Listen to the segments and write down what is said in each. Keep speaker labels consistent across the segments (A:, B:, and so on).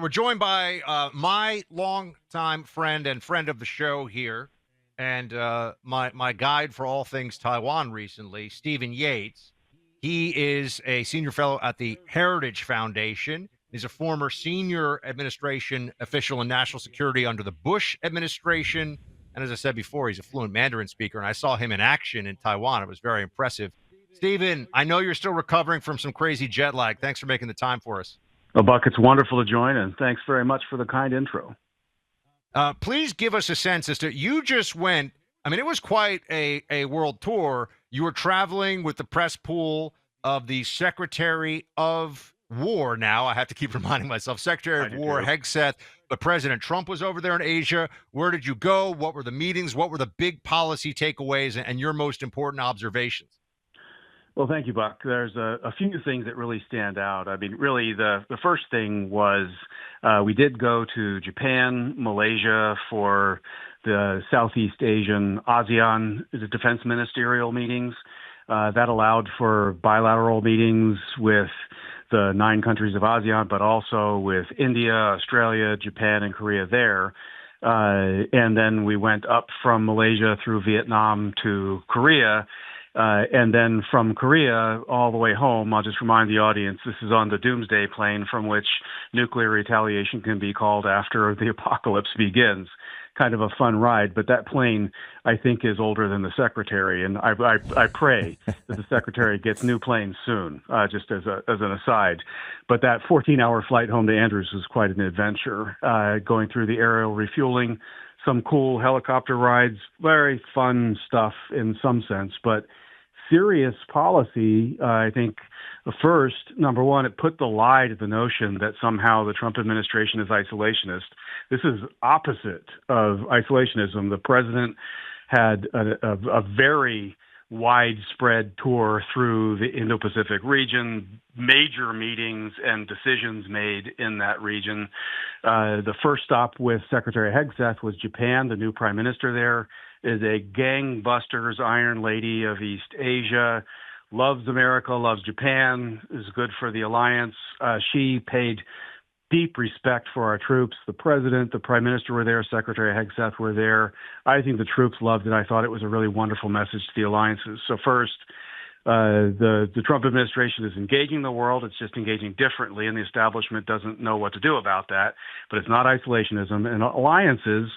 A: we're joined by my longtime friend and friend of the show here, and my guide for all things Taiwan recently, Stephen Yates. He is a senior fellow at the Heritage Foundation. He's a former senior administration official in national security under the Bush administration. And as I said before, he's a fluent Mandarin speaker, and I saw him in action in Taiwan. It was very impressive. Stephen, I know you're still recovering from some crazy jet lag. Thanks for making the time for us.
B: Well, Buck, it's wonderful to join, and thanks very much for the kind intro.
A: Please give us a sense as to, you just went, I mean, it was quite a world tour. You were traveling with the press pool of the Secretary of War. Now, I have to keep reminding myself, Secretary of War, Hegseth, but President Trump was over there in Asia. Where did you go? What were the meetings? What were the big policy takeaways and your most important observations?
B: Well, thank you, Buck. There's a few things that really stand out. I mean, really, the first thing was we did go to Japan, Malaysia for the Southeast Asian ASEAN defense ministerial meetings. That allowed for bilateral meetings with the 9 countries of ASEAN, but also with India, Australia, Japan, and Korea there. And then we went up from Malaysia through Vietnam to Korea. And then from Korea all the way home, I'll just remind the audience, this is on the doomsday plane from which nuclear retaliation can be called after the apocalypse begins. Kind of a fun ride, but that plane, I think, is older than the secretary, and I pray that the secretary gets new planes soon, just as an aside. But that 14-hour flight home to Andrews was quite an adventure, going through the aerial refueling, some cool helicopter rides, very fun stuff in some sense, but serious policy. I think first, number one, it put the lie to the notion that somehow the Trump administration is isolationist. This is opposite of isolationism. The president had a very widespread tour through the Indo-Pacific region, major meetings and decisions made in that region. The first stop with Secretary Hegseth was Japan. The new prime minister there is a gangbusters Iron Lady of East Asia, loves America, loves Japan, is good for the alliance. She paid deep respect for our troops. The president, the prime minister were there, Secretary Hegseth were there. I think the troops loved it. I thought it was a really wonderful message to the alliances. So first, the Trump administration is engaging the world. It's just engaging differently, and the establishment doesn't know what to do about that. But it's not isolationism. And alliances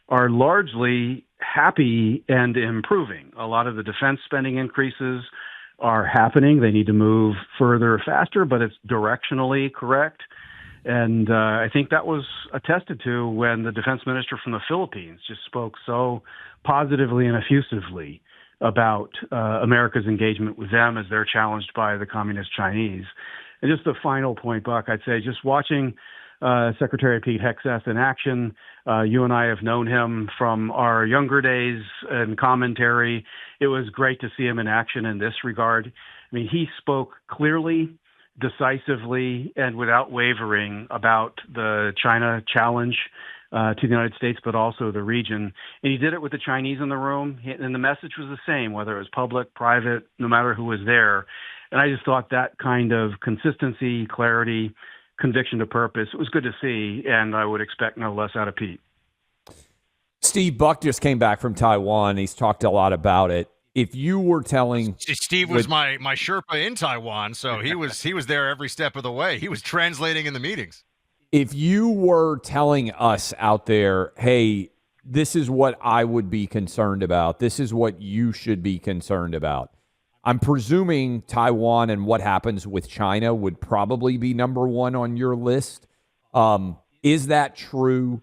B: are largely happy and improving. A lot of the defense spending increases are happening. They need to move further, faster, but it's directionally correct. And I think that was attested to when the defense minister from the Philippines just spoke so positively and effusively about America's engagement with them as they're challenged by the communist Chinese. And just the final point, Buck, I'd say just watching Secretary Pete Hegseth in action. You and I have known him from our younger days and commentary. It was great to see him in action in this regard. I mean, he spoke clearly, decisively, and without wavering about the China challenge to the United States, but also the region. And he did it with the Chinese in the room, and the message was the same, whether it was public, private, no matter who was there. And I just thought that kind of consistency, clarity, conviction to purpose, it was good to see, and I would expect no less out of Pete.
C: Steve, Buck just came back from Taiwan. He's talked a lot about it. If you were telling...
A: Steve was my Sherpa in Taiwan, so he was there every step of the way. He was translating in the meetings.
C: If you were telling us out there, hey, this is what I would be concerned about, this is what you should be concerned about, I'm presuming Taiwan and what happens with China would probably be number one on your list. Is that true?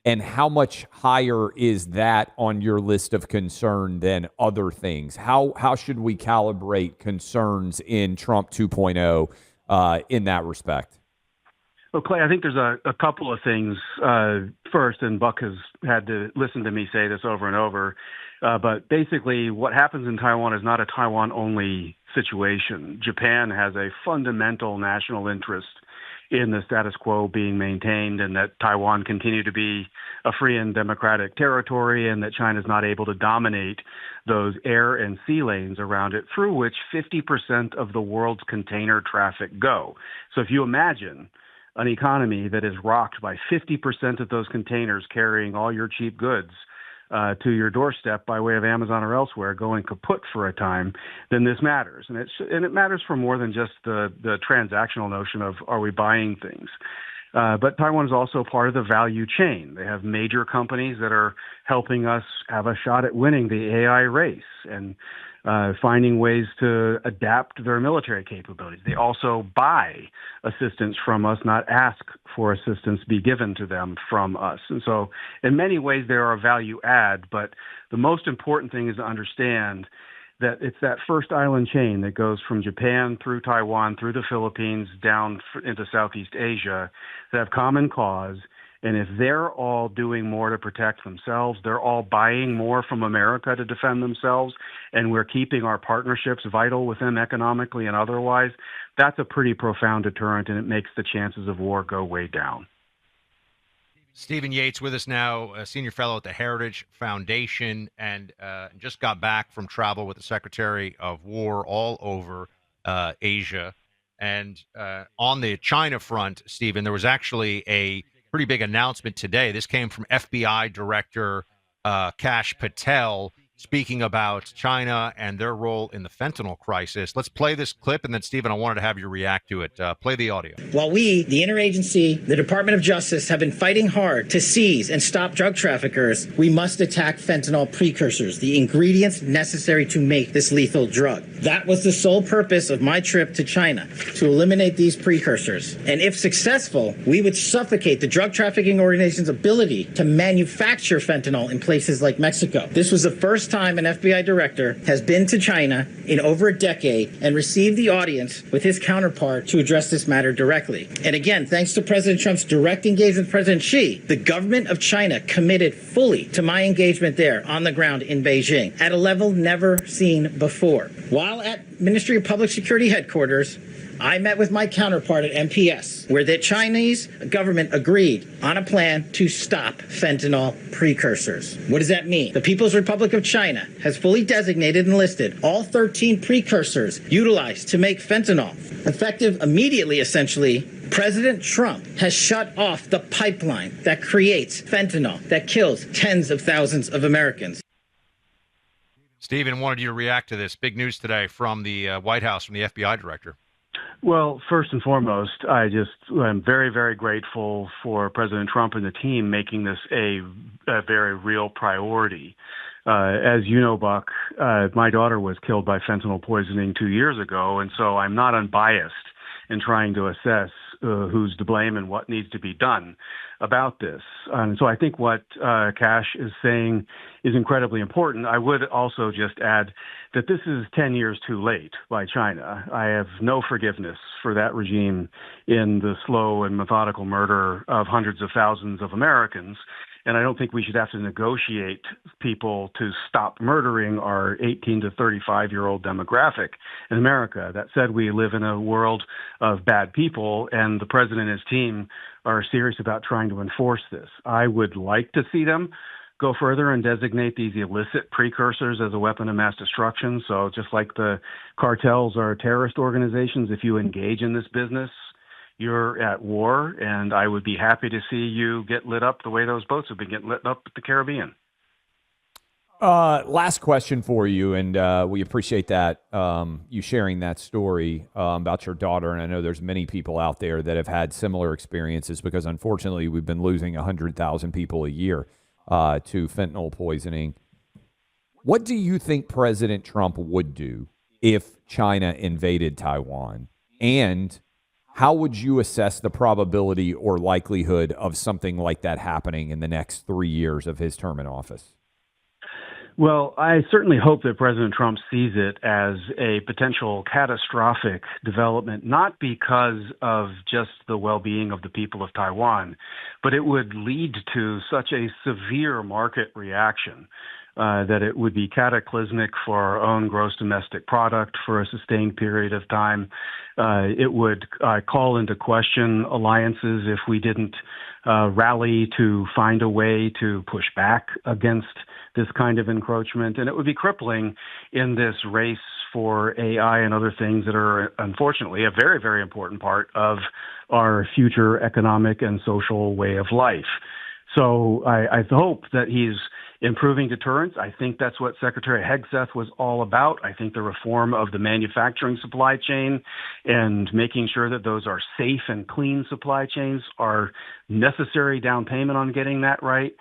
C: And how much higher is that on your list of concern than other things? How should we calibrate concerns in Trump 2.0 in that respect?
B: Well, Clay, I think there's a couple of things. First, and Buck has had to listen to me say this over and over, but basically what happens in Taiwan is not a Taiwan-only situation. Japan has a fundamental national interest in the status quo being maintained and that Taiwan continue to be a free and democratic territory and that China is not able to dominate those air and sea lanes around it through which 50% of the world's container traffic go. So if you imagine an economy that is rocked by 50% of those containers carrying all your cheap goods to your doorstep by way of Amazon or elsewhere going kaput for a time, then this matters. And it matters for more than just the transactional notion of are we buying things. But Taiwan is also part of the value chain. They have major companies that are helping us have a shot at winning the AI race and finding ways to adapt their military capabilities. They also buy assistance from us, not ask for assistance be given to them from us. And so in many ways, they are a value add, but the most important thing is to understand that it's that first island chain that goes from Japan through Taiwan, through the Philippines, down into Southeast Asia that have common cause. And if they're all doing more to protect themselves, they're all buying more from America to defend themselves, and we're keeping our partnerships vital with them economically and otherwise, that's a pretty profound deterrent, and it makes the chances of war go way down.
A: Stephen Yates with us now, a senior fellow at the Heritage Foundation, and just got back from travel with the Secretary of War all over Asia. And on the China front, Stephen, there was actually a pretty big announcement today. This came from FBI Director Kash Patel speaking about China and their role in the fentanyl crisis. Let's play this clip, and then, Stephen, I wanted to have you react to it. Play the audio.
D: While we, the interagency, the Department of Justice, have been fighting hard to seize and stop drug traffickers, we must attack fentanyl precursors, the ingredients necessary to make this lethal drug. That was the sole purpose of my trip to China, to eliminate these precursors. And if successful, we would suffocate the drug trafficking organization's ability to manufacture fentanyl in places like Mexico. This was the first time an FBI director has been to China in over a decade and received the audience with his counterpart to address this matter directly. And again, thanks to President Trump's direct engagement with President Xi, the government of China committed fully to my engagement there on the ground in Beijing at a level never seen before. While at Ministry of Public Security headquarters, I met with my counterpart at MPS, where the Chinese government agreed on a plan to stop fentanyl precursors. What does that mean? The People's Republic of China has fully designated and listed all 13 precursors utilized to make fentanyl. Effective immediately, essentially, President Trump has shut off the pipeline that creates fentanyl that kills tens of thousands of Americans.
A: Stephen, wanted you to react to this. Big news today from the White House, from the FBI director.
B: Well, first and foremost, I'm very, very grateful for President Trump and the team making this a very real priority. As you know, Buck, my daughter was killed by fentanyl poisoning 2 years ago, and so I'm not unbiased in trying to assess who's to blame and what needs to be done about this. And so I think what Kash is saying is incredibly important. I would also just add that this is 10 years too late by China. I have no forgiveness for that regime in the slow and methodical murder of hundreds of thousands of Americans. And I don't think we should have to negotiate people to stop murdering our 18 to 35-year-old demographic in America. That said, we live in a world of bad people, and the president and his team are serious about trying to enforce this. I would like to see them go further and designate these illicit precursors as a weapon of mass destruction. So just like the cartels are terrorist organizations, if you engage in this business, you're at war, and I would be happy to see you get lit up the way those boats have been getting lit up at the Caribbean.
C: Last question for you, and we appreciate that, you sharing that story about your daughter, and I know there's many people out there that have had similar experiences because, unfortunately, we've been losing 100,000 people a year to fentanyl poisoning. What do you think President Trump would do if China invaded Taiwan? And how would you assess the probability or likelihood of something like that happening in the next 3 years of his term in office?
B: Well, I certainly hope that President Trump sees it as a potential catastrophic development, not because of just the well-being of the people of Taiwan, but it would lead to such a severe market reaction that it would be cataclysmic for our own gross domestic product for a sustained period of time. It would call into question alliances if we didn't rally to find a way to push back against this kind of encroachment. And it would be crippling in this race for AI and other things that are unfortunately a very, very important part of our future economic and social way of life. So I hope that he's improving deterrence. I think that's what Secretary Hegseth was all about. I think the reform of the manufacturing supply chain and making sure that those are safe and clean supply chains are necessary down payment on getting that right.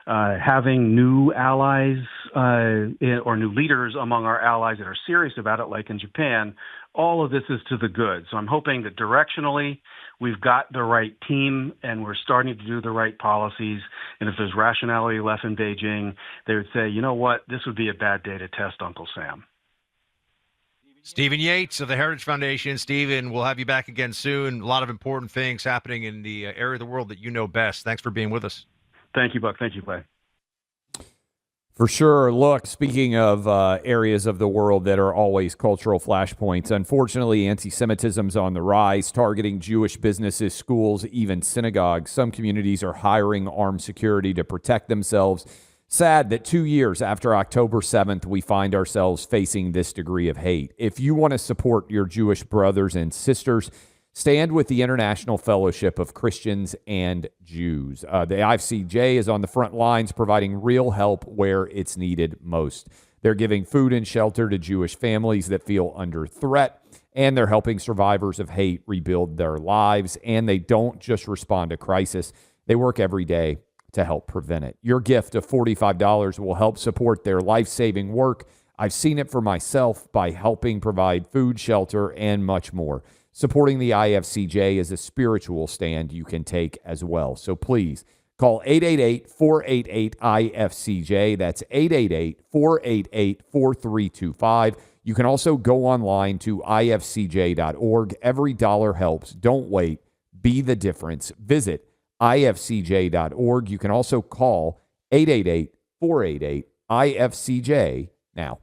B: Having new allies or new leaders among our allies that are serious about it, like in Japan, all of this is to the good. So I'm hoping that directionally we've got the right team and we're starting to do the right policies. And if there's rationality left in Beijing, they would say, you know what, this would be a bad day to test Uncle Sam.
A: Stephen Yates of the Heritage Foundation. Stephen, we'll have you back again soon. A lot of important things happening in the area of the world that you know best. Thanks for being with us.
B: Thank you, Buck. Thank you, Clay.
C: For sure. Look, speaking of areas of the world that are always cultural flashpoints, unfortunately, anti-Semitism's on the rise, targeting Jewish businesses, schools, even synagogues. Some communities are hiring armed security to protect themselves. Sad that 2 years after October 7th, we find ourselves facing this degree of hate. If you want to support your Jewish brothers and sisters, stand with the International Fellowship of Christians and Jews. The IFCJ is on the front lines providing real help where it's needed most. They're giving food and shelter to Jewish families that feel under threat, and they're helping survivors of hate rebuild their lives. And they don't just respond to crisis. They work every day to help prevent it. Your gift of $45 will help support their life-saving work. I've seen it for myself by helping provide food, shelter, and much more. Supporting the IFCJ is a spiritual stand you can take as well. So please call 888-488-IFCJ. That's 888-488-4325. You can also go online to ifcj.org. Every dollar helps. Don't wait. Be the difference. Visit ifcj.org. You can also call 888-488-IFCJ now.